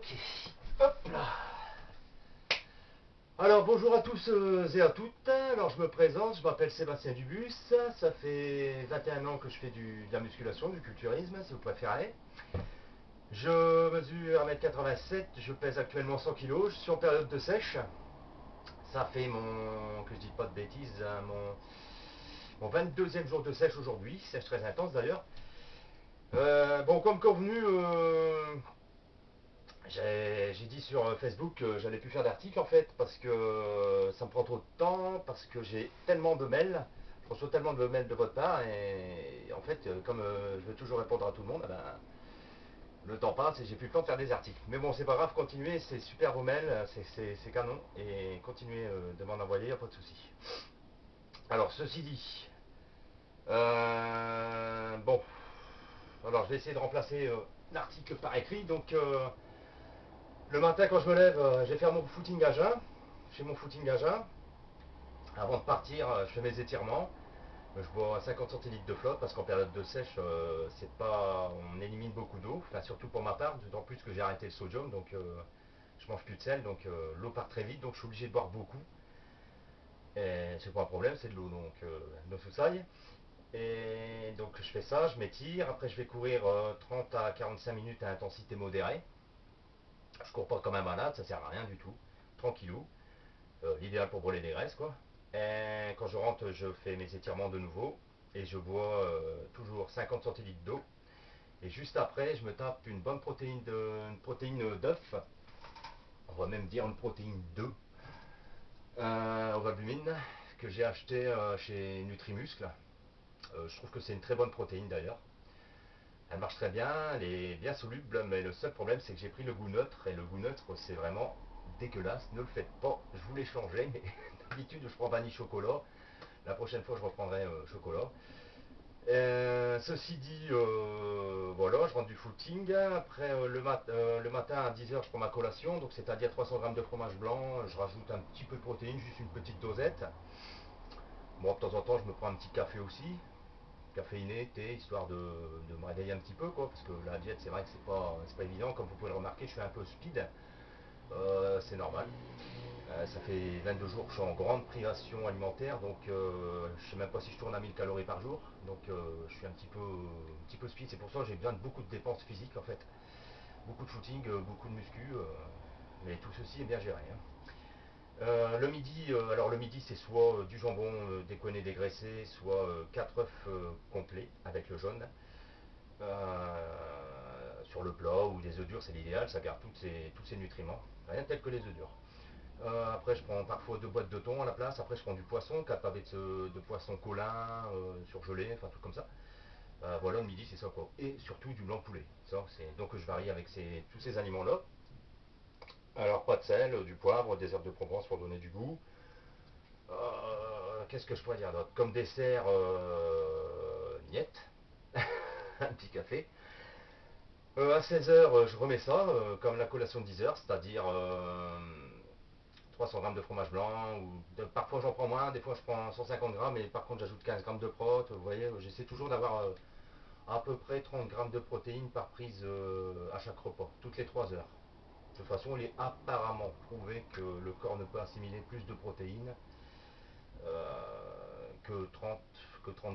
Ok, hop là. Alors bonjour à tous et à toutes. Alors je me présente, je m'appelle Sébastien Dubus. Ça fait 21 ans que je fais de la musculation, du culturisme si vous préférez. Je mesure 1m87, je pèse actuellement 100 kg, je suis en période de sèche. Ça fait que je dis pas de bêtises, hein, mon 22e jour de sèche aujourd'hui, sèche très intense d'ailleurs. Bon, comme convenu, j'ai dit sur Facebook que j'allais plus faire d'articles en fait parce que ça me prend trop de temps, parce que j'ai tellement de mails, je reçois tellement de mails de votre part et en fait comme je veux toujours répondre à tout le monde, eh ben, le temps passe et j'ai plus le temps de faire des articles. Mais bon c'est pas grave, continuez, c'est super vos mails, c'est canon et continuez de m'en envoyer, y a pas de souci. Alors ceci dit, bon, alors je vais essayer de remplacer l'article par écrit donc. Le matin, quand je me lève, je vais faire mon footing à jeun. Je fais mon footing à jeun. Avant de partir, je fais mes étirements. Je bois 50 centilitres de flotte parce qu'en période de sèche, c'est pas, on élimine beaucoup d'eau. Enfin, surtout pour ma part, d'autant plus que j'ai arrêté le sodium, donc je mange plus de sel, donc l'eau part très vite, donc je suis obligé de boire beaucoup. Et c'est pas un problème, c'est de l'eau, donc de soussaille. Et donc je fais ça, je m'étire. Après, je vais courir 30 à 45 minutes à intensité modérée. Je cours pas comme un malade, ça sert à rien du tout. Tranquillou. L'idéal pour brûler des graisses quoi. Et quand je rentre, je fais mes étirements de nouveau et je bois toujours 50 centilitres d'eau. Et juste après, je me tape une protéine d'œuf. On va même dire une protéine d'œuf aux albumines que j'ai acheté chez Nutrimuscle. Je trouve que c'est une très bonne protéine d'ailleurs. Elle marche très bien, elle est bien soluble, mais le seul problème c'est que j'ai pris le goût neutre et le goût neutre c'est vraiment dégueulasse. Ne le faites pas, je voulais changer, mais d'habitude je prends vanille chocolat. La prochaine fois je reprendrai chocolat. Ceci dit, voilà, je rentre du footing. Après le matin à 10 h je prends ma collation, donc c'est-à-dire 300 grammes de fromage blanc. Je rajoute un petit peu de protéines, juste une petite dosette. Bon, de temps en temps je me prends un petit café aussi, caféiné, thé, histoire de me réveiller un petit peu, quoi, parce que la diète, c'est vrai que c'est pas évident. Comme vous pouvez le remarquer, je suis un peu speed, c'est normal. Ça fait 22 jours que je suis en grande privation alimentaire, donc je sais même pas si je tourne à 1000 calories par jour, donc je suis un petit peu speed. C'est pour ça que j'ai besoin de beaucoup de dépenses physiques en fait, beaucoup de footing, beaucoup de muscu, mais tout ceci est bien géré, hein. Le midi, alors le midi c'est soit du jambon déconné dégraissé, soit 4 œufs complets avec le jaune sur le plat, ou des œufs durs, c'est l'idéal, ça garde tous ces nutriments, rien tel que les œufs durs. Après je prends parfois 2 boîtes de thon à la place, après je prends du poisson, 4 pavettes de poisson colin, surgelé, enfin tout comme ça. Voilà, le midi c'est ça quoi. Et surtout du blanc de poulet. Donc je varie avec tous ces aliments là. Alors pas de sel, du poivre, des herbes de Provence pour donner du goût. Qu'est-ce que je pourrais dire d'autre? Comme dessert, niette, un petit café. À 16 h je remets ça, comme la collation de 10 h, c'est-à-dire 300 grammes de fromage blanc. Parfois j'en prends moins, des fois je prends 150 grammes, et par contre j'ajoute 15 grammes de prot. Vous voyez, j'essaie toujours d'avoir à peu près 30 grammes de protéines par prise à chaque repas, toutes les 3 heures. De toute façon, il est apparemment prouvé que le corps ne peut assimiler plus de protéines que 30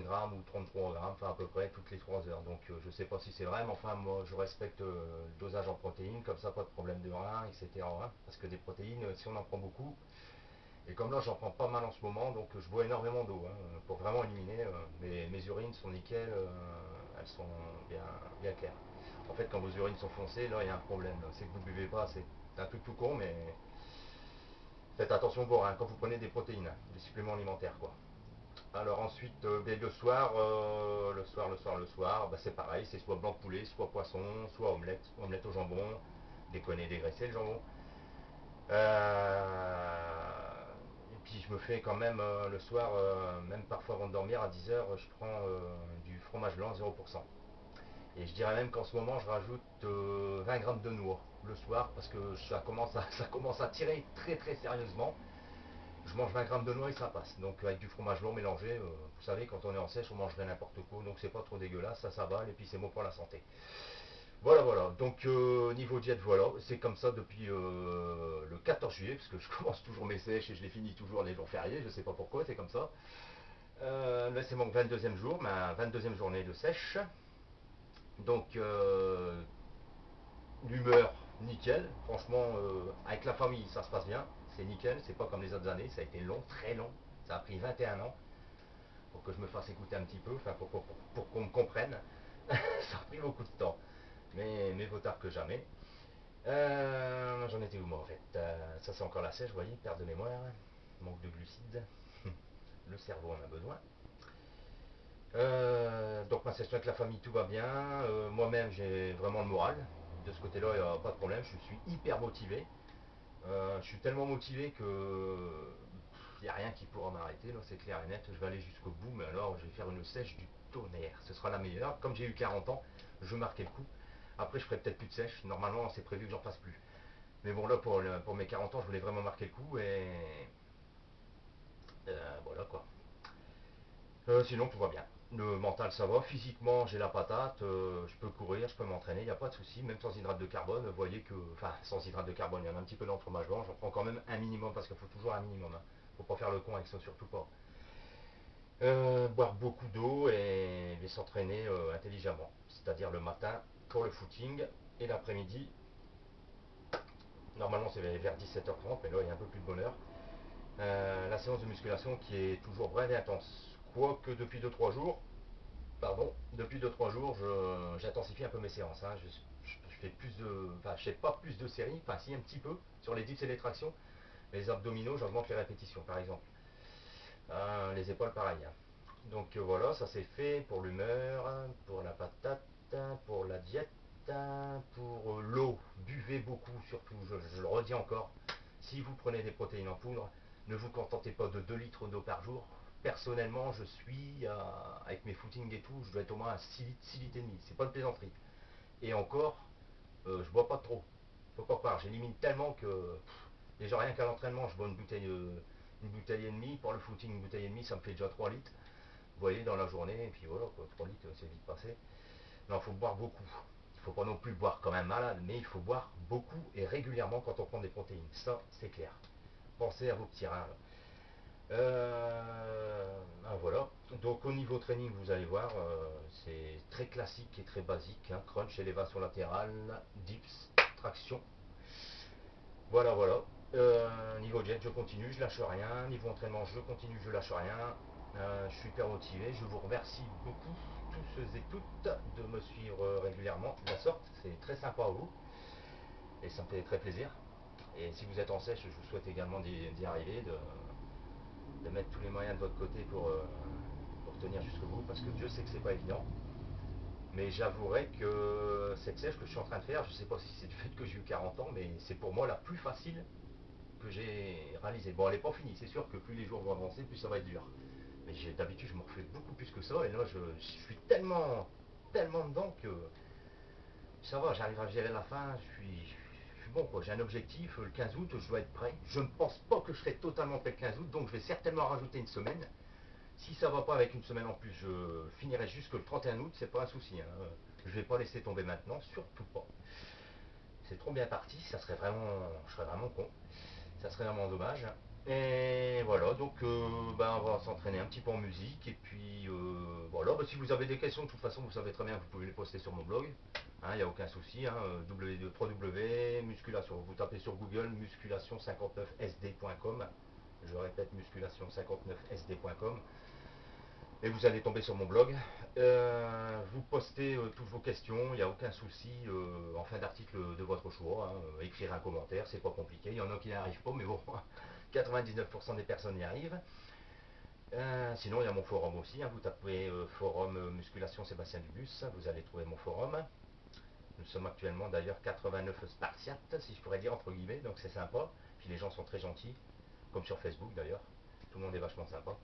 grammes ou 33 grammes, enfin à peu près toutes les 3 heures. Donc je sais pas si c'est vrai, mais enfin moi je respecte le dosage en protéines, comme ça pas de problème de rein, etc. Hein, parce que des protéines, si on en prend beaucoup, et comme là j'en prends pas mal en ce moment, donc je bois énormément d'eau hein, pour vraiment éliminer. Mes urines sont nickel, elles sont bien claires. En fait quand vos urines sont foncées, là il y a un problème, c'est que vous ne buvez pas assez. C'est un truc tout con, mais faites attention vos reins quand vous prenez des protéines, des suppléments alimentaires quoi. Alors ensuite, ben, le soir, bah, c'est pareil, c'est soit blanc de poulet, soit poisson, soit omelette au jambon, déconner, dégraisser le jambon. Et puis je me fais quand même le soir, même parfois avant de dormir à 10 h, je prends du fromage blanc 0%. Et je dirais même qu'en ce moment, je rajoute 20 grammes de noix le soir parce que ça commence à tirer très très sérieusement. Je mange 20 grammes de noix et ça passe. Donc avec du fromage blanc mélangé, vous savez, quand on est en sèche, on mangerait n'importe quoi, donc c'est pas trop dégueulasse, ça va, et puis c'est bon pour la santé. Voilà, voilà. Donc niveau diète, voilà, c'est comme ça depuis le 14 juillet, parce que je commence toujours mes sèches et je les finis toujours les jours fériés, je sais pas pourquoi, c'est comme ça. Là c'est mon 22e jour, ma 22e journée de sèche. Donc l'humeur, nickel. Franchement, avec la famille, ça se passe bien. C'est nickel, c'est pas comme les autres années, ça a été long, très long. Ça a pris 21 ans pour que je me fasse écouter un petit peu, enfin pour qu'on me comprenne. Ça a pris beaucoup de temps, mais vaut tard que jamais. J'en étais où moi en fait. Ça c'est encore la sèche, vous voyez, perte de mémoire, manque de glucides. Le cerveau en a besoin. Donc ma session avec la famille, tout va bien. Moi-même, j'ai vraiment le moral. De ce côté-là, il n'y a pas de problème. Je suis hyper motivé. Je suis tellement motivé que il n'y a rien qui pourra m'arrêter. Là, c'est clair et net. Je vais aller jusqu'au bout. Mais alors, je vais faire une sèche du tonnerre. Ce sera la meilleure. Comme j'ai eu 40 ans, je vais marquer le coup. Après, je ferai peut-être plus de sèche. Normalement, c'est prévu que j'en fasse plus. Mais bon, là, pour mes 40 ans, je voulais vraiment marquer le coup. Et voilà quoi. Sinon, tout va bien. Le mental, ça va. Physiquement, j'ai la patate. Je peux courir, je peux m'entraîner, il n'y a pas de souci. Même sans hydrate de carbone, vous voyez que. Enfin, sans hydrate de carbone, il y en a un petit peu dans le fromage blanc. J'en prends quand même un minimum parce qu'il faut toujours un minimum. Hein. Faut pas faire le con avec ça, surtout pas. Boire beaucoup d'eau et s'entraîner intelligemment. C'est-à-dire le matin pour le footing et l'après-midi. Normalement, c'est vers 17h30, mais là, il y a un peu plus de bonheur. La séance de musculation qui est toujours brève et intense. Quoique depuis 2-3 jours, pardon, depuis 2-3 jours, j'intensifie un peu mes séances. Hein. Je fais plus de. Enfin, je fais pas plus de séries, enfin, si un petit peu, sur les dips et les tractions. Les abdominaux, j'augmente les répétitions, par exemple. Les épaules, pareil. Hein. Donc voilà, ça c'est fait pour l'humeur, pour la patate, pour la diète, pour l'eau. Buvez beaucoup, surtout, je le redis encore. Si vous prenez des protéines en poudre, ne vous contentez pas de 2 litres d'eau par jour. Personnellement, je suis, avec mes footings et tout, je dois être au moins à 6 litres, 6 litres et demi. C'est pas de plaisanterie. Et encore, je bois pas trop. Faut pas croire, j'élimine tellement que, déjà rien qu'à l'entraînement, je bois une bouteille et demie. Pour le footing, une bouteille et demie, ça me fait déjà 3 litres. Vous voyez, dans la journée, et puis voilà, quoi, 3 litres, c'est vite passé. Non, il faut boire beaucoup. Il ne faut pas non plus boire comme un malade, mais il faut boire beaucoup et régulièrement quand on prend des protéines. Ça, c'est clair. Pensez à vos petits reins. Voilà. Donc au niveau training, vous allez voir, c'est très classique et très basique. Hein. Crunch, élévation latérale, dips, traction. Voilà, voilà. Niveau jet, je continue, je lâche rien. Niveau entraînement, je continue, je lâche rien. Je suis hyper motivé. Je vous remercie beaucoup, tous ceux et toutes, de me suivre régulièrement de la sorte. C'est très sympa à vous et ça me fait très plaisir. Et si vous êtes en sèche, je vous souhaite également d'y arriver, de mettre tous les moyens de votre côté pour tenir jusqu'au bout, parce que Dieu sait que c'est pas évident. Mais j'avouerai que cette sèche que je suis en train de faire, je ne sais pas si c'est du fait que j'ai eu 40 ans, mais c'est pour moi la plus facile que j'ai réalisée. Bon, elle n'est pas finie, c'est sûr que plus les jours vont avancer, plus ça va être dur. Mais d'habitude, je me refais beaucoup plus que ça, et là, je suis tellement dedans que ça va, j'arrive à gérer la fin, je suis bon, quoi. J'ai un objectif, le 15 août, je dois être prêt. Je ne pense pas que je serai totalement prêt le 15 août, donc je vais certainement rajouter une semaine. Si ça va pas avec une semaine en plus, je finirai jusque le 31 août, c'est pas un souci. Hein. Je vais pas laisser tomber maintenant, surtout pas. C'est trop bien parti, ça serait vraiment, je serais vraiment con. Ça serait vraiment dommage. Et voilà, donc on va s'entraîner un petit peu en musique. Et puis voilà, si vous avez des questions, de toute façon, vous savez très bien, vous pouvez les poster sur mon blog. Il n'y a aucun souci. Hein, www musculation. Vous tapez sur Google musculation59sd.com. Je répète, musculation59sd.com. Et vous allez tomber sur mon blog. Vous postez toutes vos questions, il n'y a aucun souci en fin d'article de votre choix. Hein, écrire un commentaire, c'est pas compliqué. Il y en a qui n'y arrivent pas, mais bon, 99% des personnes y arrivent. Sinon, il y a mon forum aussi. Hein, vous tapez forum musculation Sébastien Dubus, vous allez trouver mon forum. Nous sommes actuellement d'ailleurs 89 Spartiates, si je pourrais dire, entre guillemets, donc c'est sympa. Puis les gens sont très gentils, comme sur Facebook d'ailleurs. Tout le monde est vachement sympa.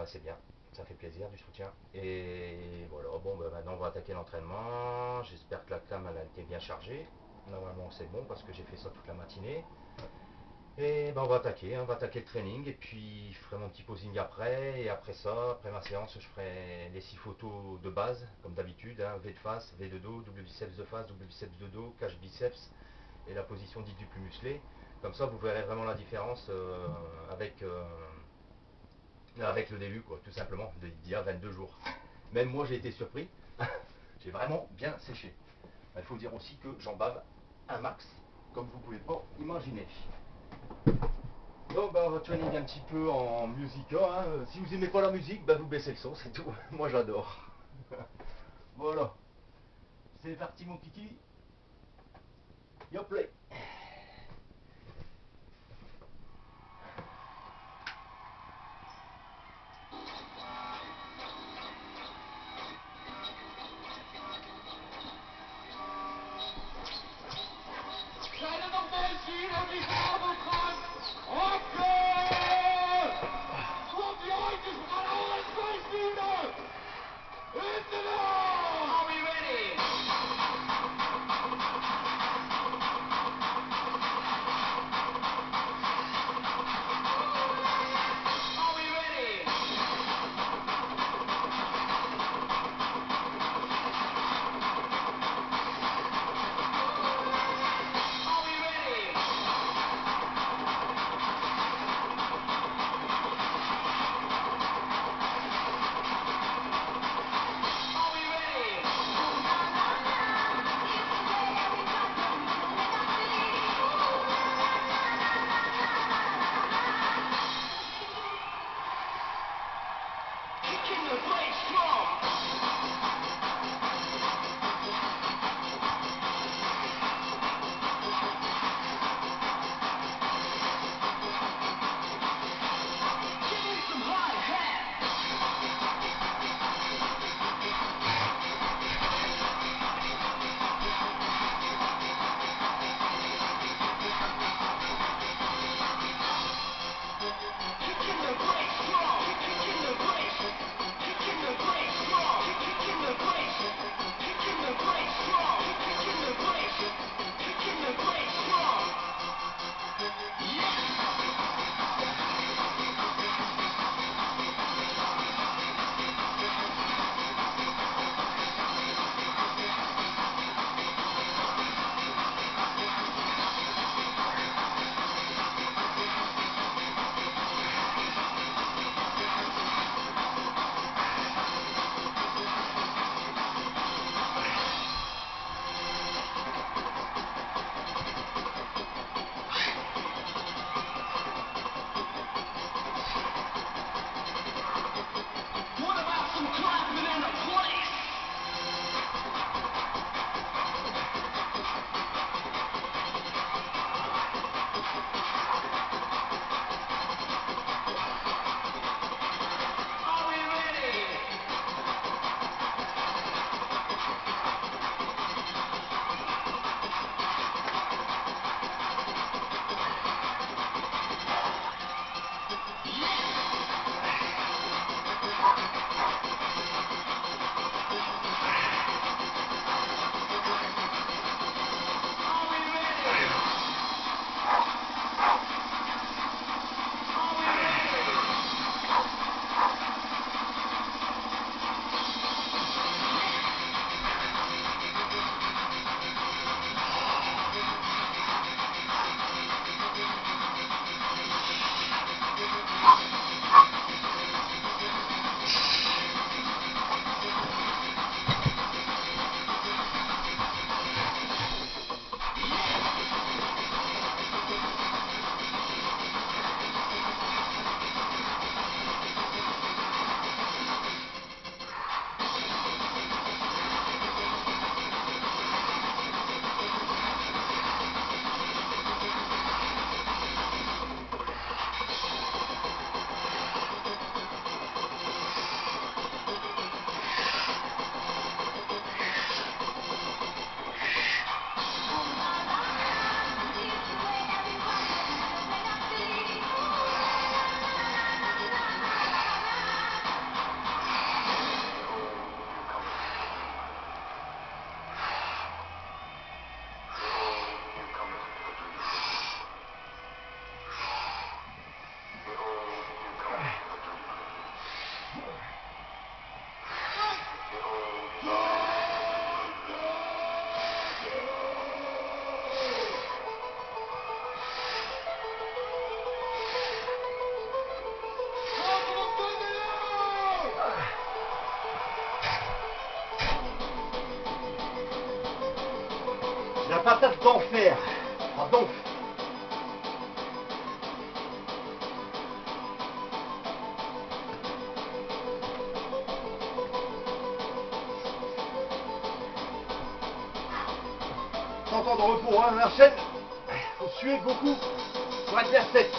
C'est bien, ça fait plaisir, du soutien. Et voilà, bon, maintenant on va attaquer l'entraînement. J'espère que la cam elle a été bien chargée. Normalement c'est bon parce que j'ai fait ça toute la matinée. Et ben on va attaquer le training et puis je ferai mon petit posing après. Et après ça, après ma séance, je ferai les 6 photos de base, comme d'habitude, hein, V de face, V de dos, double biceps de face, double biceps de dos, cache biceps et la position dite du plus musclé. Comme ça, vous verrez vraiment la différence avec le début, quoi, tout simplement, d'il y a 22 jours. Même moi, j'ai été surpris. J'ai vraiment bien séché. Il faut dire aussi que j'en bave un max, comme vous pouvez pas imaginer. Donc on va training un petit peu en musica. Hein. Si vous aimez pas la musique, vous baissez le son, c'est tout. Moi j'adore. Voilà. C'est parti mon kiki. Yo play. donc. Sans temps de repos, hein, la chaîne. Faut suer beaucoup pour être bien sec.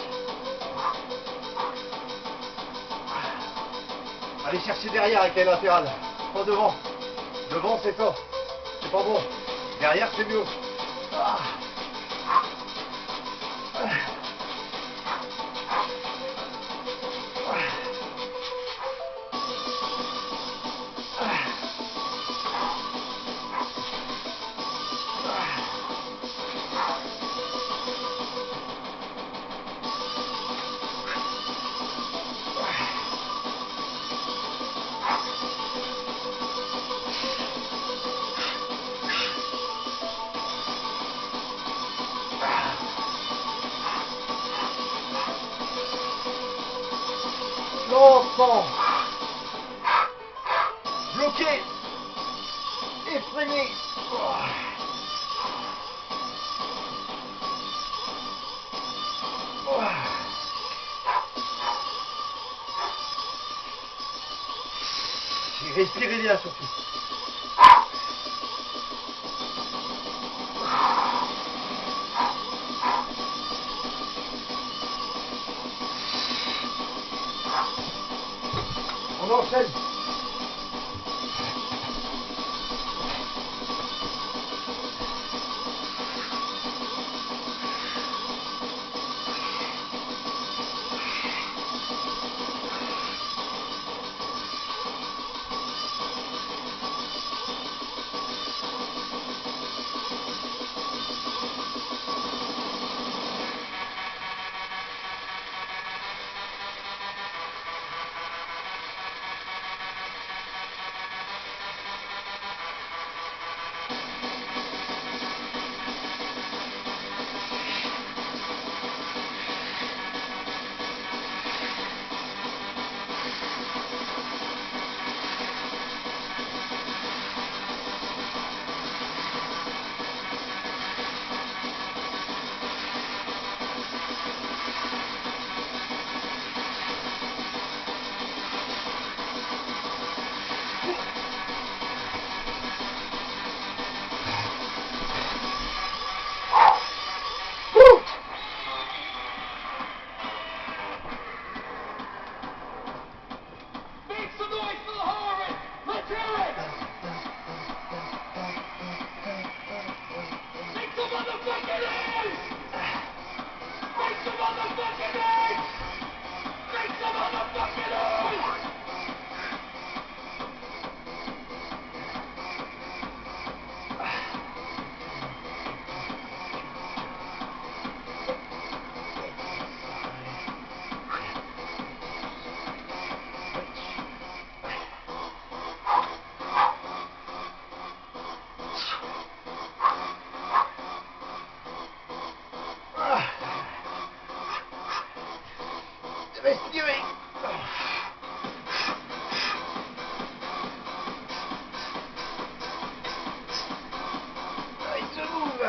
Allez chercher derrière avec les latérales, pas devant. Devant c'est ça, c'est pas bon. Derrière c'est mieux. Ah. Lentement, bloqué, effréné. Et respirez bien surtout. On enchaîne. Respirer. Il se move.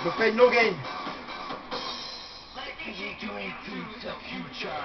No pain, no gain. Into the future.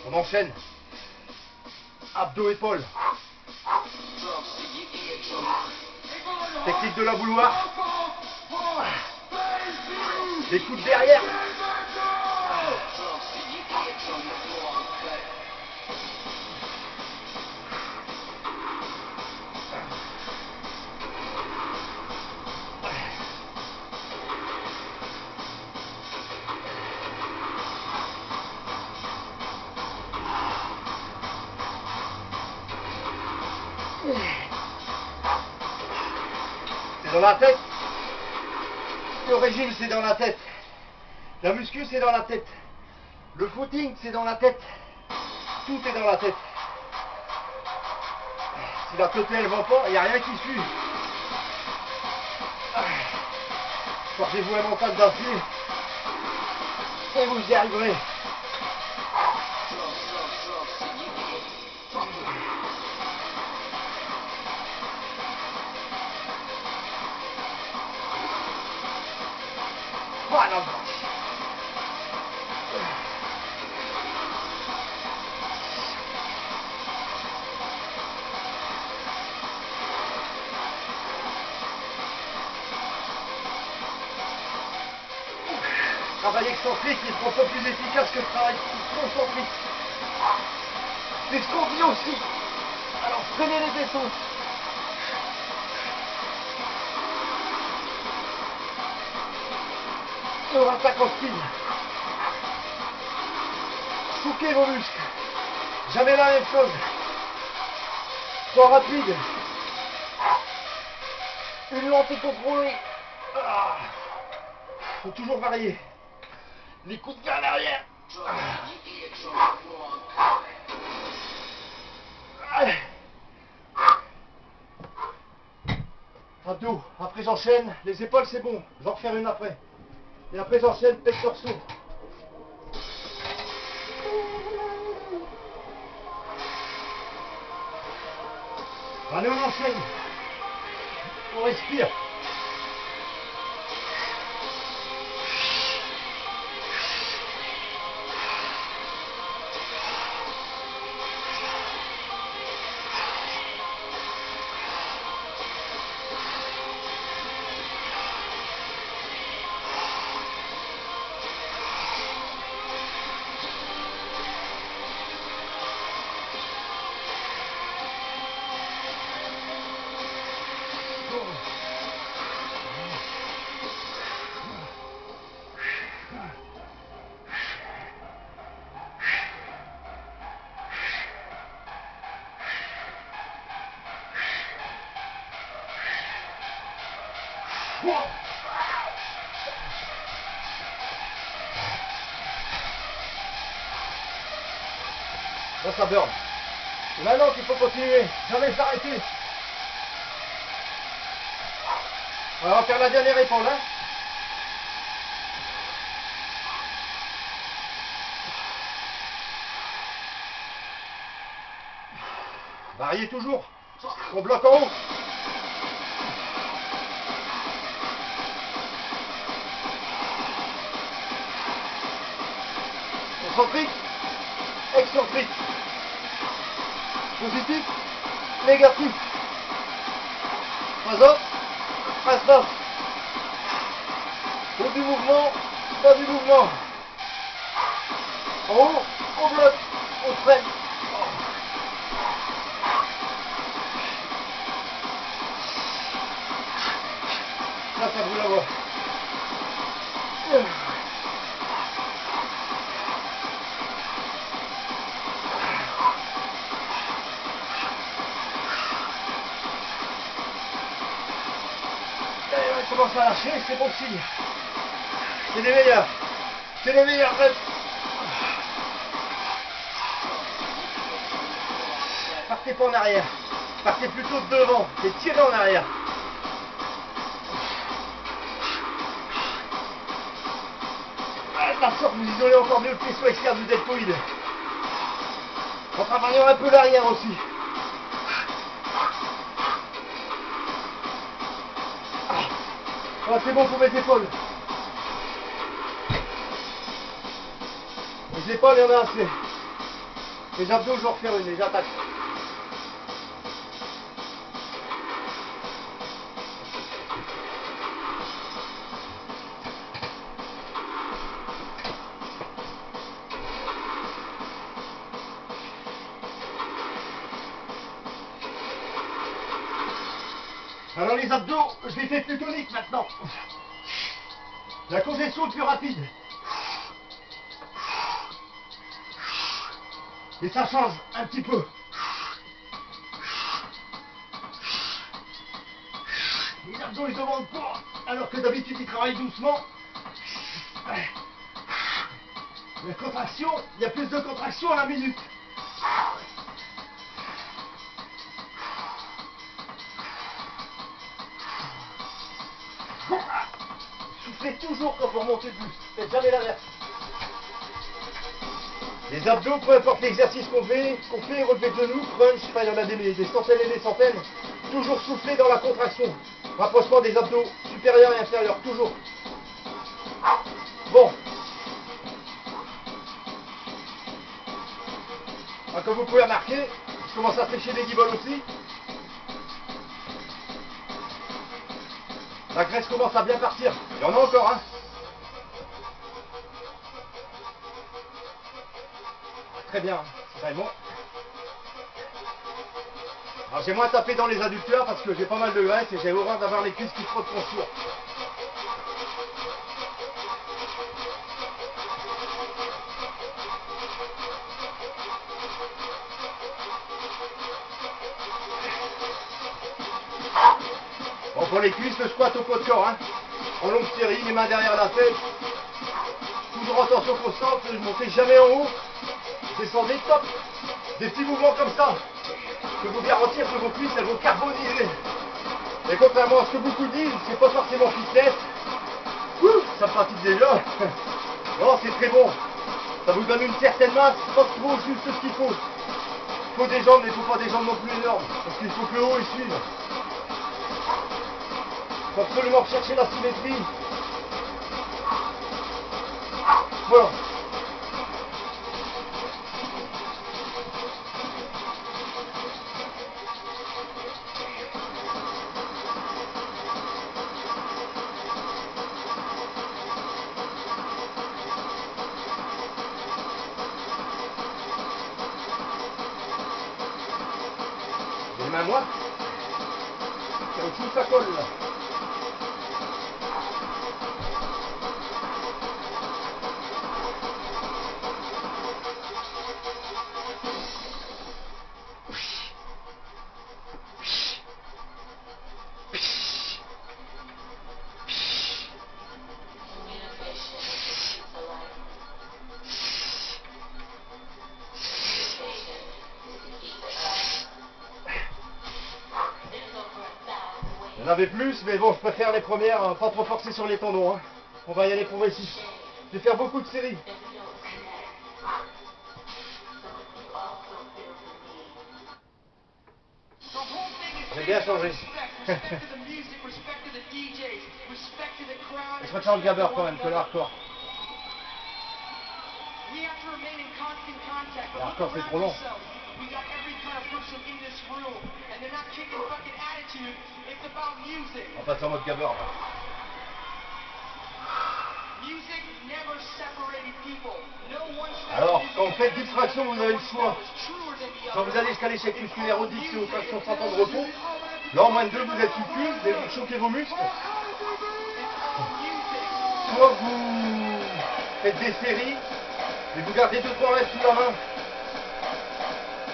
On enchaîne. Abdos, épaules. Technique de la bouilloire. Des coups de derrière. C'est dans la tête. Le régime, c'est dans la tête. La muscu, c'est dans la tête. Le footing, c'est dans la tête. Tout est dans la tête. Si la tête, elle va pas, il n'y a rien qui suit. Forgez-vous un mental d'acier et vous y arriverez. Voilà. Travail excentrique est 3 fois plus efficace que le travail concentrique. C'est ce qu'on dit aussi. Alors prenez les essences. Et on attaque en speed. Souquez vos muscles. Jamais la même chose. Soit rapide. Une lente et contrôlée. Faut toujours varier. Les coups de pied en arrière. Abdos. Après j'enchaîne. Les épaules c'est bon. Je vais en refaire une après. Et après j'enchaîne pec dorsaux. Allez, on enchaîne. On respire. Là ça burn. C'est maintenant qu'il faut continuer, jamais s'arrêter. On va faire la dernière épaule. Hein. Variez toujours. On bloque en haut. Concentrique, excentrique. Positif, négatif. Face-up, face-face. Haut du mouvement, bas du mouvement. En haut, on bloque, on freine. Là, ça vous la voix. On commence à lâcher, c'est bon signe. C'est les meilleurs. C'est les meilleurs reps. Partez pas en arrière. Partez plutôt de devant et tirez en arrière. Par sorte, vous isolez encore mieux le faisceau externe du deltoïde. En travaillant un peu l'arrière aussi. Ah, c'est bon pour mes épaules. Les épaules, il y en a assez. Les abdos, je vais en refaire une, les attaques. Alors les abdos, je les fais plus toniques maintenant. La congestion est plus rapide. Et ça change un petit peu. Les abdos ils demandent pas, alors que d'habitude ils travaillent doucement. La contraction, il y a plus de contraction à la minute. Soufflez toujours quand vous remontez le buste, faites jamais l'inverse. Les abdos, peu importe l'exercice qu'on fait, relevé de genoux, crunch, enfin il y en a des centaines et des centaines, toujours souffler dans la contraction. Rapprochement des abdos supérieurs et inférieurs, toujours. Bon. Alors, comme vous pouvez remarquer, je commence à sécher les guiboles aussi. La graisse commence à bien partir. Il y en a encore, hein. Très bien, c'est très bon. Alors j'ai moins tapé dans les adducteurs parce que j'ai pas mal de graisse et j'ai horreur d'avoir les cuisses qui frottent trop. Bon, pour les cuisses, le squat au poids de corps, hein. En longue série, les mains derrière la tête. Toujours en tension constante, ne montez jamais en haut. Descendez, top. Des petits mouvements comme ça. Je peux vous garantir que vos cuisses, elles vont carboniser. Et contrairement à ce que beaucoup disent, c'est pas forcément fitness. Ouh, ça me fatigue déjà. Non, c'est très bon. Ça vous donne une certaine masse, pas trop juste ce qu'il faut. Il faut des jambes, mais il ne faut pas des jambes non plus énormes. Parce qu'il faut que le haut y suive. Il faut absolument rechercher la symétrie. Voilà. J'ai les mains moites. Caoutchouc, ça colle là. Il y en avait plus, mais bon, je préfère les premières, pas trop forcer sur les tendons. Hein. On va y aller progressif. Je vais faire beaucoup de séries. J'ai bien changé. Je préfère le gabber quand même que le hardcore. Le hardcore c'est trop long. On passe en mode gabber. Alors, quand vous faites 10 fractions, vous avez le choix. Quand vous allez jusqu'à l'échec musculaire au 10 et aux fractions sans temps de repos, là en moins de 2 vous êtes une cuve, vous choquez vos muscles. Soit vous faites des séries, et vous gardez 2-3 reps sous la main.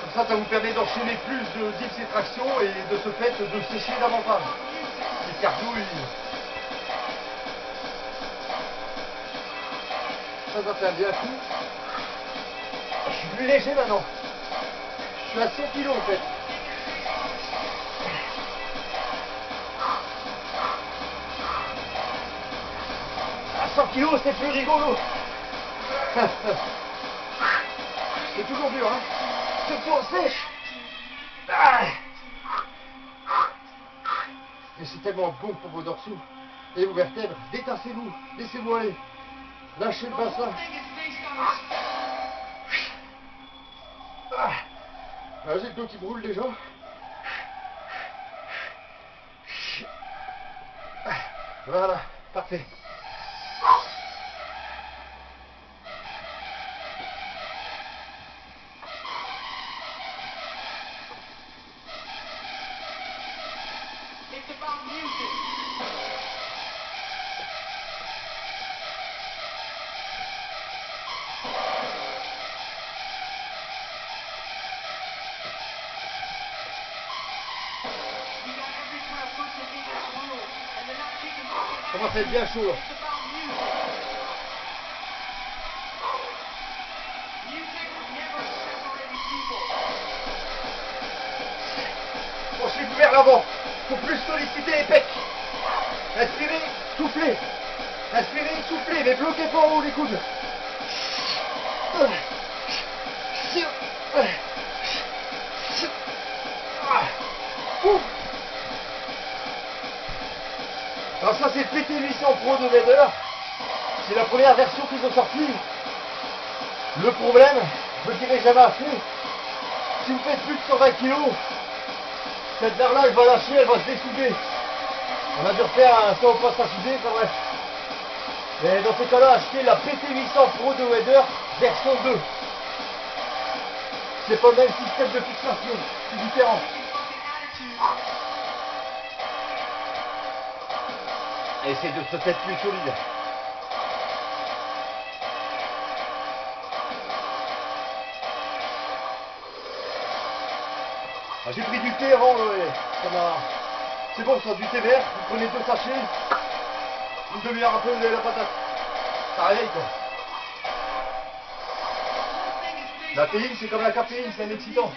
Comme ça vous permet d'enchaîner plus de dips et tractions et de ce fait de sécher davantage. Le cardio, ça fait un bien coup. Je suis plus léger maintenant. Je suis à 100 kg en fait. 100 kilos, c'est plus rigolo. C'est toujours dur, hein. Surtout en sèche. Mais c'est tellement bon pour vos dorsaux et vos vertèbres. Détassez-vous, laissez-vous aller. Lâchez le bassin. J'ai le dos qui brûle déjà. Voilà, parfait. Ça commence à être bien chaud. Penchez-vous vers l'avant. Il faut plus solliciter les pecs. Inspirez, soufflez. Inspirez, soufflez, mais bloquez pas en haut les coudes. Alors ça c'est le PT 800 Pro de Vader. C'est la première version qu'ils ont sortie. Le problème, je ne dirai jamais assez, si vous faites plus de 120 kg, cette barre là elle va lâcher, elle va se dessouder. On a dû refaire un saut au poste à souder, enfin bref. Mais dans ces cas-là, achetez la PT 800 Pro de Vader version 2. C'est pas le même système de fixation, c'est différent. Et c'est de se faire plus solide. J'ai pris du thé avant, c'est bon, ça, du thé vert, vous prenez 2 sachets, une demi-heure après vous avez la patate. Ça réveille quoi. La théine c'est comme la caféine, c'est un excitant.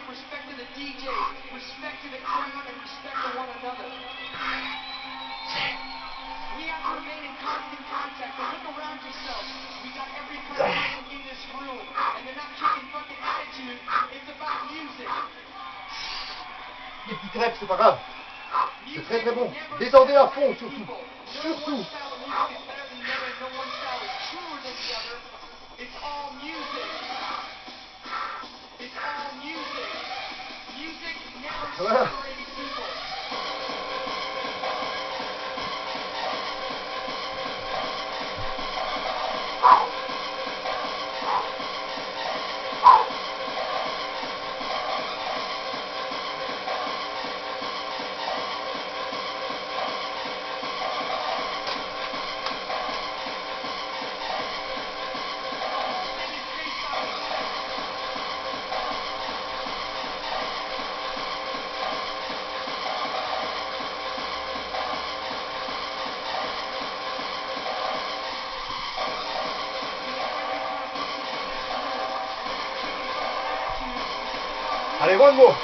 Les petits crêpes, c'est pas grave. C'est très très bon. Détendez à fond surtout. Surtout. Voilà. Allez, one more.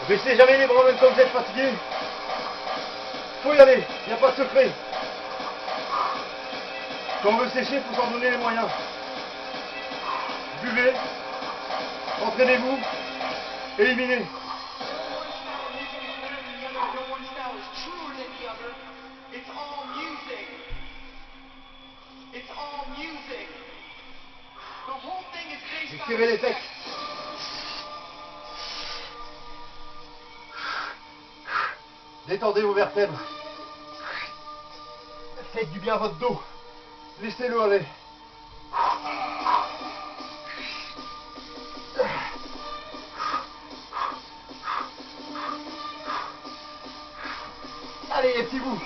Baissez jamais les bras même quand vous êtes fatigué. Faut y aller, il n'y a pas de secret. Quand on veut sécher, il faut s'en donner les moyens. Buvez, entraînez-vous, éliminez. Étirez les pecs. Détendez vos vertèbres. Faites du bien à votre dos. Laissez-le aller. Allez, les petits bouts.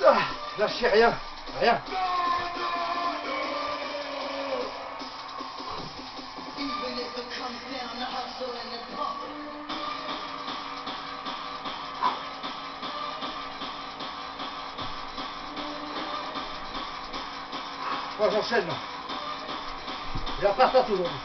Ah, lâchez rien. Rien. Moi j'enchaîne là. Je vais refaire ça tout aujourd'hui.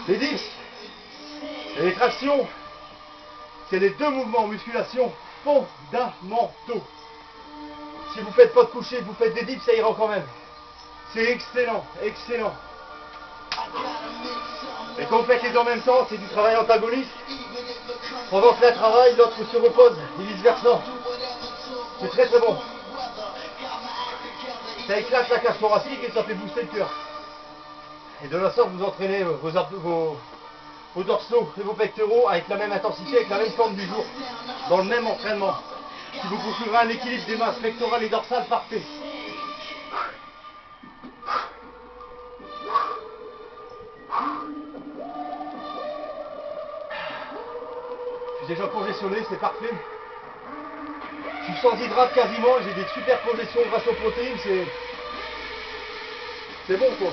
Les dips et les tractions, c'est les deux mouvements en musculation fondamentaux. Si vous faites pas de coucher, vous faites des dips, ça ira quand même. C'est excellent, excellent. Et quand vous faites les deux en même temps, c'est du travail antagoniste. Pendant que l'un travaille, l'autre se repose, et vice versa. C'est très très bon. Ça éclate la cage thoracique et ça fait booster le cœur. Et de la sorte, vous entraînez vos dorsaux et vos pectoraux avec la même intensité, avec la même forme du jour, dans le même entraînement. Qui vous procurera un équilibre des masses pectorales et dorsales parfait. Je suis déjà congestionné, c'est parfait. Je suis sans hydrate quasiment, j'ai des super congestions grâce aux protéines, c'est bon quoi.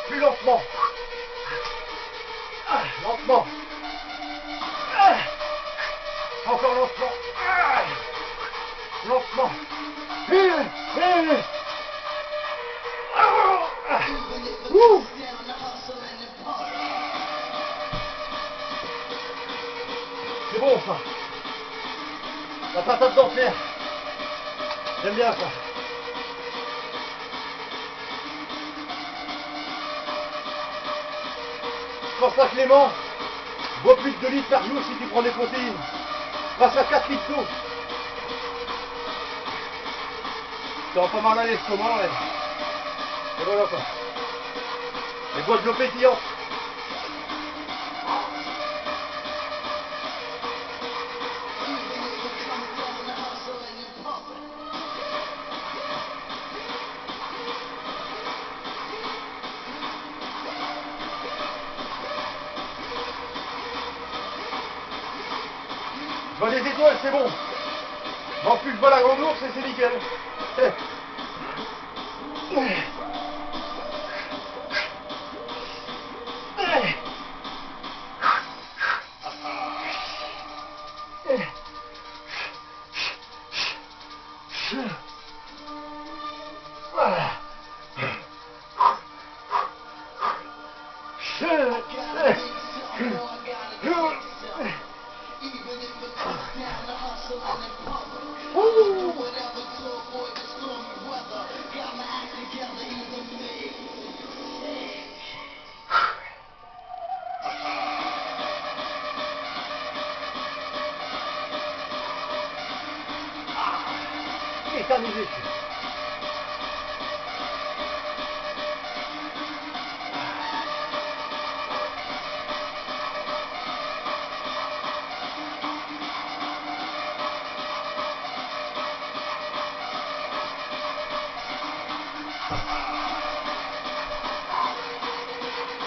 Plus lentement. Lentement. Encore lentement. Lentement. C'est bon ça. La patate d'enfer. J'aime bien ça. C'est pour ça que Clément boit plus de 2 litres par jour si tu prends des protéines. Passe à 4 litres d'eau. Ça va pas mal à l'estomac. Et voilà quoi. Et bois de l'eau pétillante. Je vois des étoiles, c'est bon. En plus, je vois la grande ours et c'est nickel. Éternisé.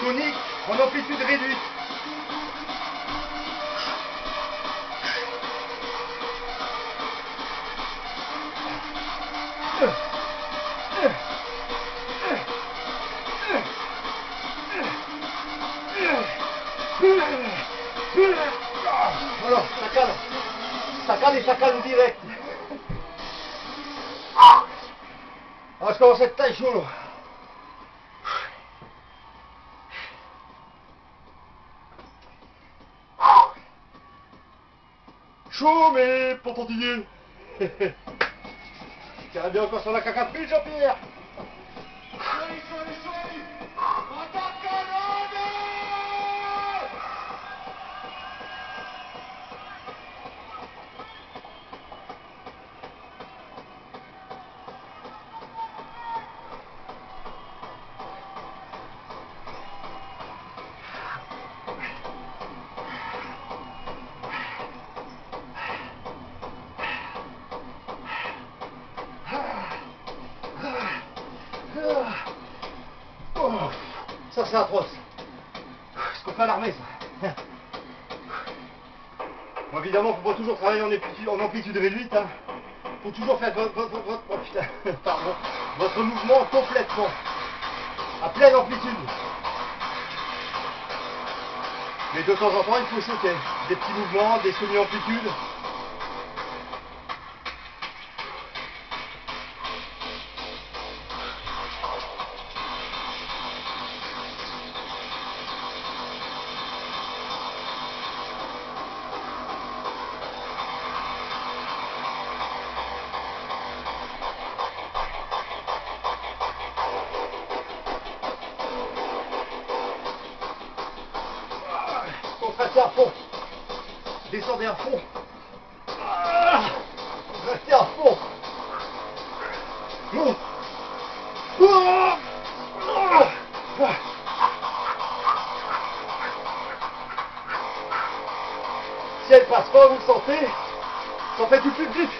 Tonique en amplitude réduite. Voilà, ça cale et ça calme direct. Alors je commence à être taille chaud là. Chaud mais pas tantillé. Tiens bien encore sur la cacapule, Jean-Pierre. Ça c'est atroce. Ce qu'on fait à l'armée ça. Bon, évidemment, faut pas toujours travailler en amplitude réduite. Hein. Faut toujours faire oh, putain, pardon, votre mouvement complètement. À pleine amplitude. Mais de temps en temps, il faut sauter. Des petits mouvements, des semi-amplitudes. Contractez à fond. Descendez à fond. Restez à fond. Si elle passe pas, vous le sentez, ça fait tout de suite vite.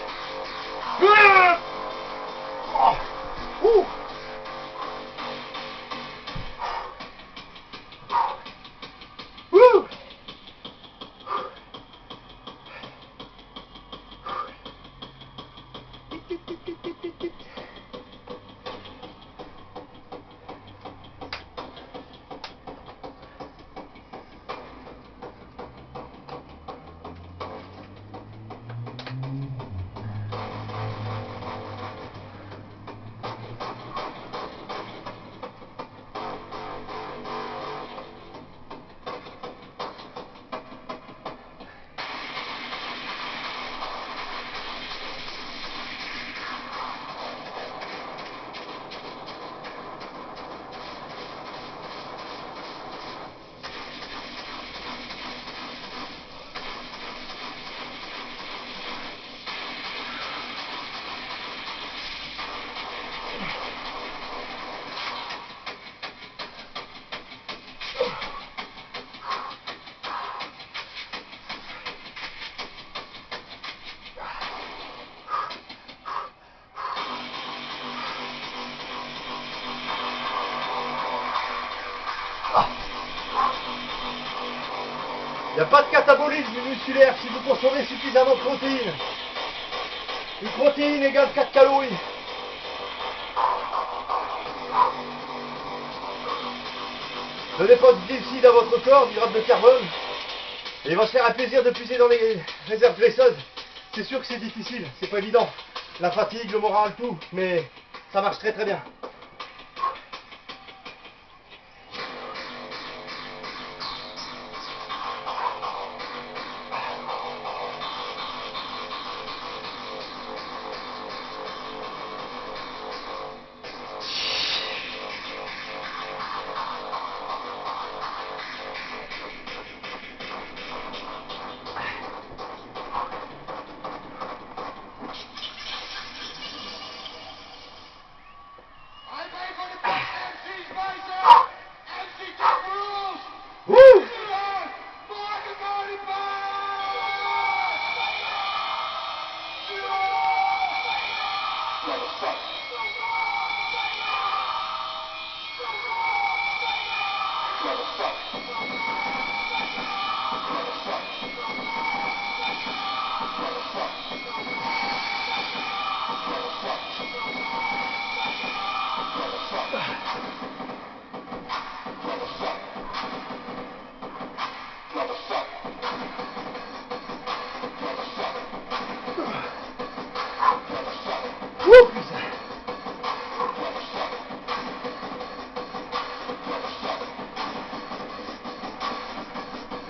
Il n'y a pas de catabolisme musculaire si vous consommez suffisamment de protéines. Une protéine égale 4 calories. Donnez pas de glucides à votre corps, d'hydrate de carbone. Et il va se faire un plaisir de puiser dans les réserves graisseuses. C'est sûr que c'est difficile, c'est pas évident. La fatigue, le moral, tout, mais ça marche très très bien.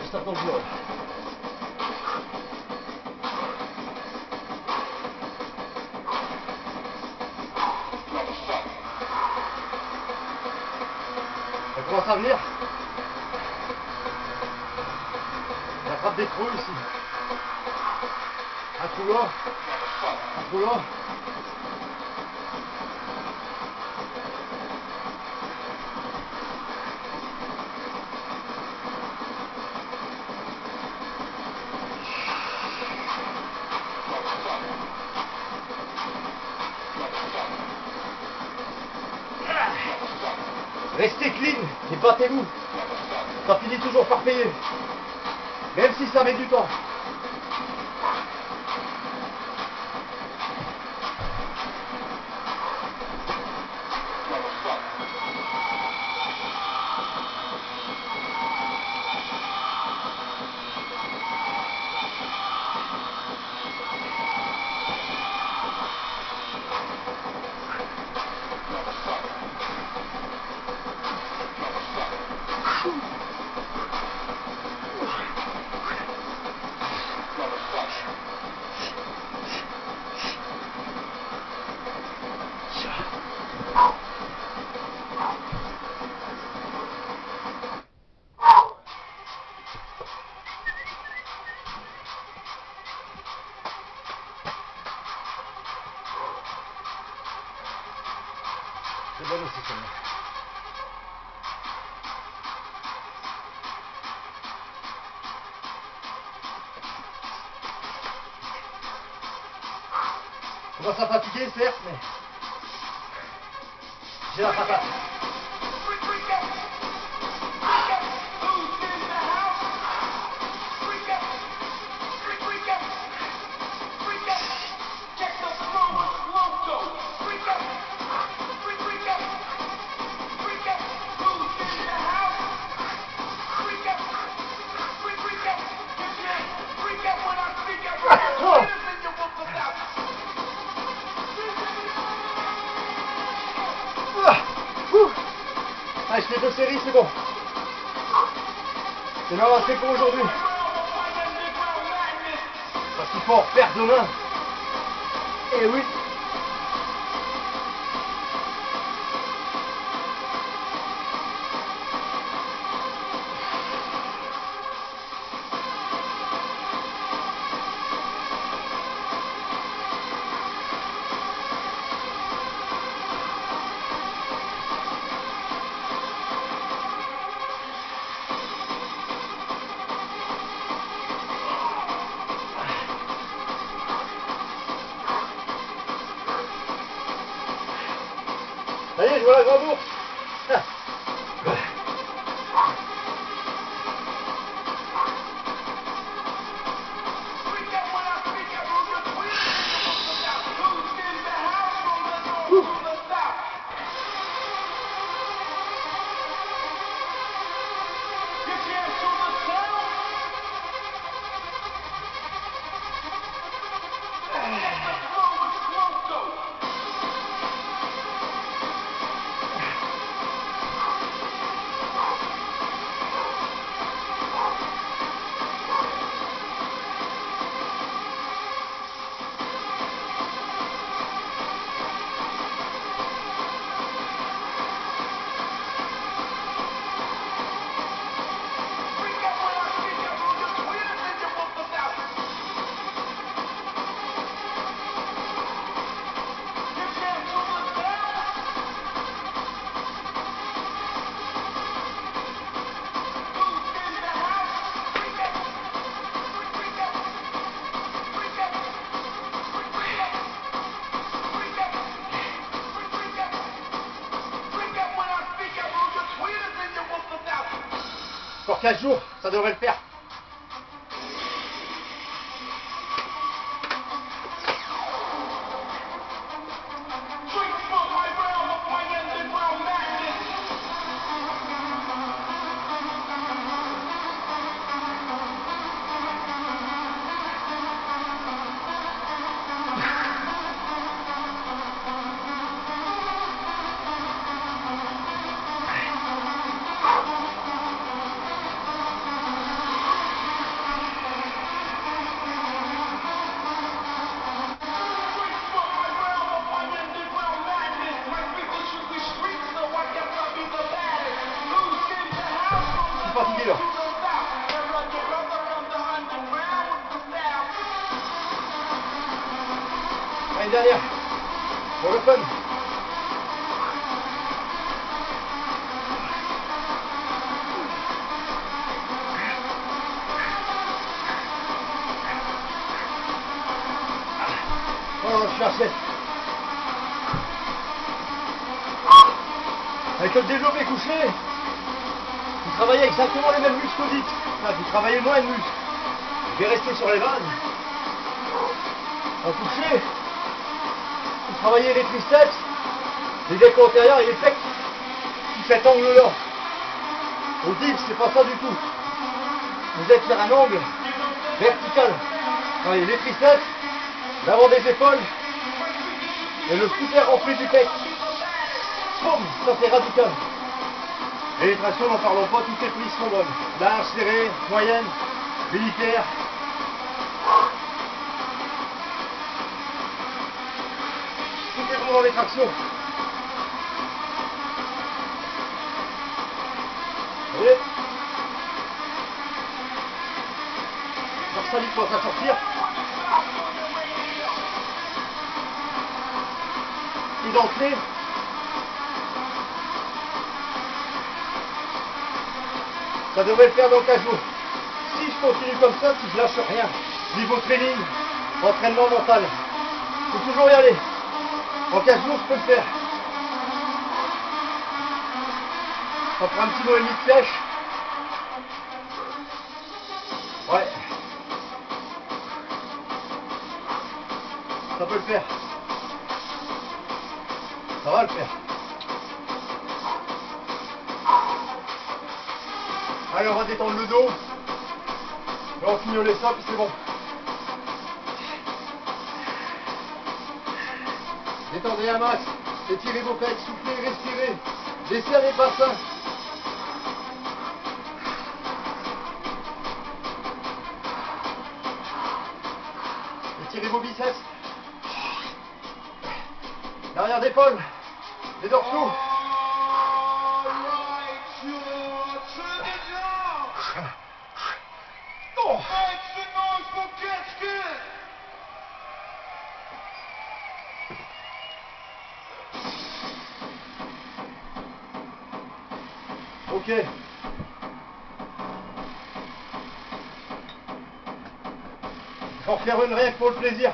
Juste dans le bois. commence à venir. J'attrape des trous ici. Un trou là. Un trou là. Restez clean et battez-vous. Ça finit toujours par payer. Même si ça met du temps. C'est bon aussi celle-là. On commence à fatiguer certes, mais j'ai la patate. Ah, je fais 2 séries, c'est bon. C'est même assez pour aujourd'hui. Parce qu'il faut en refaire demain. Et oui. Ça y est, je vois la grande ours. Encore 4 jours, ça devrait le faire. le fun. Oh, je suis à 7. Avec le développé couché, vous travaillez exactement les mêmes muscles qu'au dit. Enfin, vous travaillez moins de muscles. Je vais rester sur les bases. En couché, vous travaillez les triceps, les decks antérieurs et les pecs sous cet angle-là. Au dip, c'est pas ça du tout. Vous êtes sur un angle vertical. Vous travaillez les triceps, l'avant des épaules et le super rempli du pec. Boum, ça c'est radical. Et les tractions, n'en parlons pas, toutes les prises sont bonnes. Large, serrée, moyenne, militaire. Tout est bon dans les tractions. Vous voyez, dorsalité commence à sortir. Et d'entrée. Ça devrait le faire dans 15 jours. Si je continue comme ça, si je lâche rien, niveau training, entraînement mental, il faut toujours y aller. En 15 jours, je peux le faire. Ça prend un petit mois et demi de sèche. Ouais. Ça peut le faire. Ça va le faire. Allez, on va détendre le dos. Et on finit ça, puis c'est bon. Détendez un max. Étirez vos pecs, soufflez, respirez. Desserrez les bassins. Étirez vos biceps. L'arrière d'épaule. Les dorsaux. Ok. Je vais en faire une rien que pour le plaisir.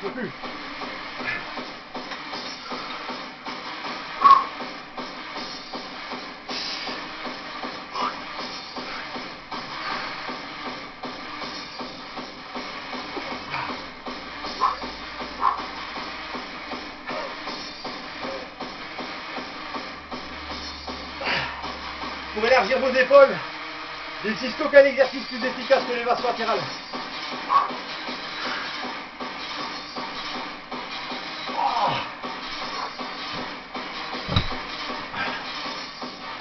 Je peux plus. Pour élargir vos épaules, il n'existe aucun exercice plus efficace que l'élévation latérale.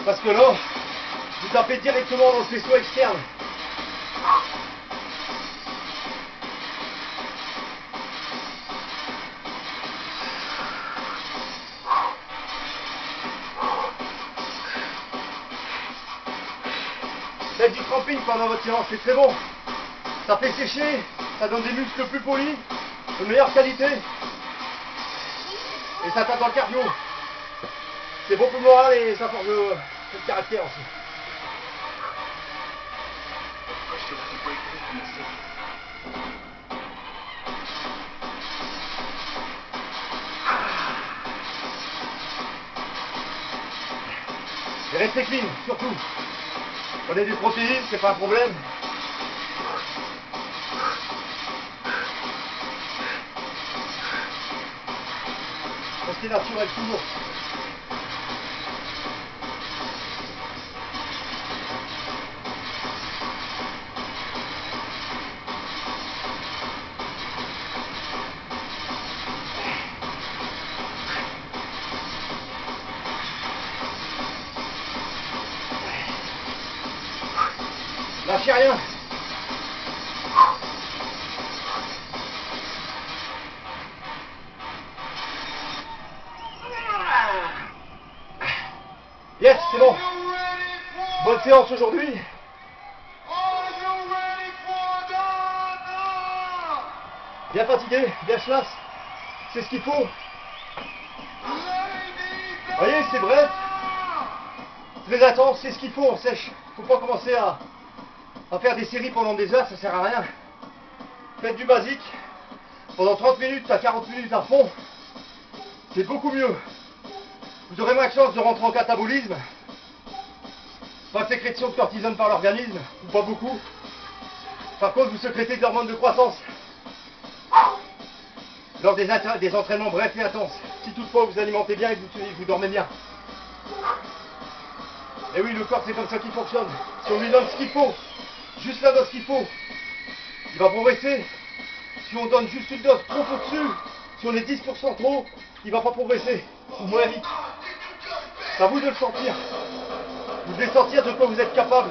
Parce que là, vous tapez directement dans le faisceau externe. Faites du tramping pendant votre séance, c'est très bon. Ça fait sécher, ça donne des muscles plus polis, de meilleure qualité. Et ça tape dans le cardio. C'est bon pour le moral et ça forge le caractère aussi. Et restez clean, surtout. Prenez des protéines, c'est pas un problème. Restez naturel toujours. Lâchez rien. Yes, c'est bon. Bonne séance aujourd'hui. Bien fatigué, bien chlasse. C'est ce qu'il faut. Vous voyez, c'est bref. Très intense, c'est ce qu'il faut, on sèche. Faut pas commencer à faire des séries pendant des heures, ça sert à rien. Faites du basique. Pendant 30 minutes à 40 minutes à fond. C'est beaucoup mieux. Vous aurez moins de chance de rentrer en catabolisme. Pas de sécrétion de cortisone par l'organisme, ou pas beaucoup. Par contre, vous sécrétez de l'hormone de croissance. Lors des entraînements brefs et intenses. Si toutefois vous alimentez bien et que vous dormez bien. Et oui, le corps c'est comme ça qu'il fonctionne. Si on lui donne ce qu'il faut, juste la dose qu'il faut, il va progresser. Si on donne juste une dose trop au-dessus, si on est 10% trop, il ne va pas progresser, ou moins vite. C'est à vous de le sentir. Vous devez sentir de quoi vous êtes capable.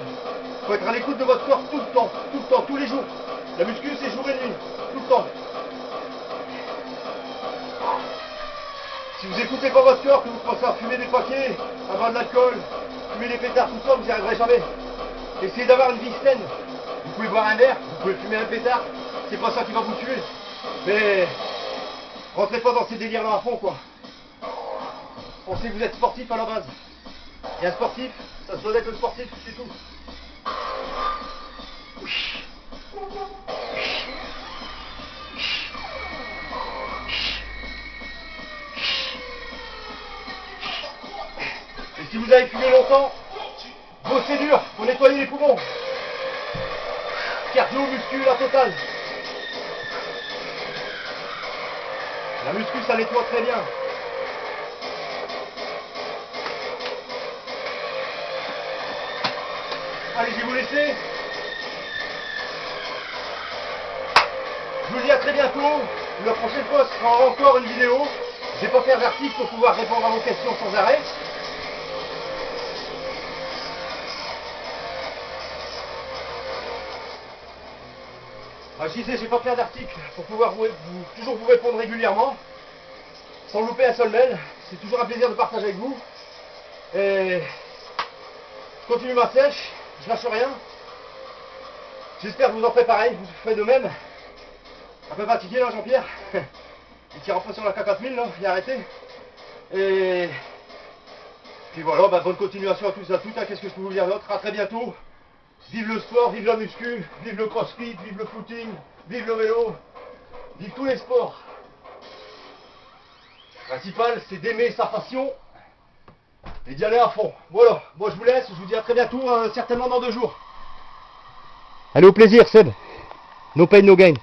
Il faut être à l'écoute de votre corps tout le temps, tous les jours. La muscu c'est jour et nuit, tout le temps. Si vous n'écoutez pas votre corps, que vous commencez à fumer des paquets, à boire de l'alcool, fumer des pétards tout ça, vous n'y arriverez jamais. Essayez d'avoir une vie saine. Vous pouvez boire un verre, vous pouvez fumer un pétard, c'est pas ça qui va vous tuer. Mais rentrez pas dans ces délires là à fond quoi. Pensez que vous êtes sportif à la base. Et un sportif, ça se doit être le sportif, c'est tout. Et si vous avez fumé longtemps, bossez dur pour nettoyer les poumons. Cardio, muscu, la totale. La muscu, ça nettoie très bien. Allez, je vais vous laisser. Je vous dis à très bientôt. La prochaine fois, ce sera encore une vidéo. Je vais pas faire d'article pour pouvoir répondre à vos questions sans arrêt. Je disais, je vais pas faire d'article pour pouvoir toujours vous répondre régulièrement, sans louper un seul mail. C'est toujours un plaisir de partager avec vous. Et je continue ma sèche, je lâche rien. J'espère que vous en ferez pareil, vous ferez de même. Un peu fatigué là, Jean-Pierre. Il tire un peu sur la K4000 là, il a arrêté. Et puis voilà, bonne continuation à tous et à toutes. Qu'est-ce que je peux vous dire d'autre? À très bientôt. Vive le sport, vive la muscu, vive le crossfit, vive le footing, vive le vélo, vive tous les sports. Le principal, c'est d'aimer sa passion et d'y aller à fond. Voilà, moi je vous laisse, je vous dis à très bientôt, certainement dans 2 jours. Allez, au plaisir Seb. No pain, no gain.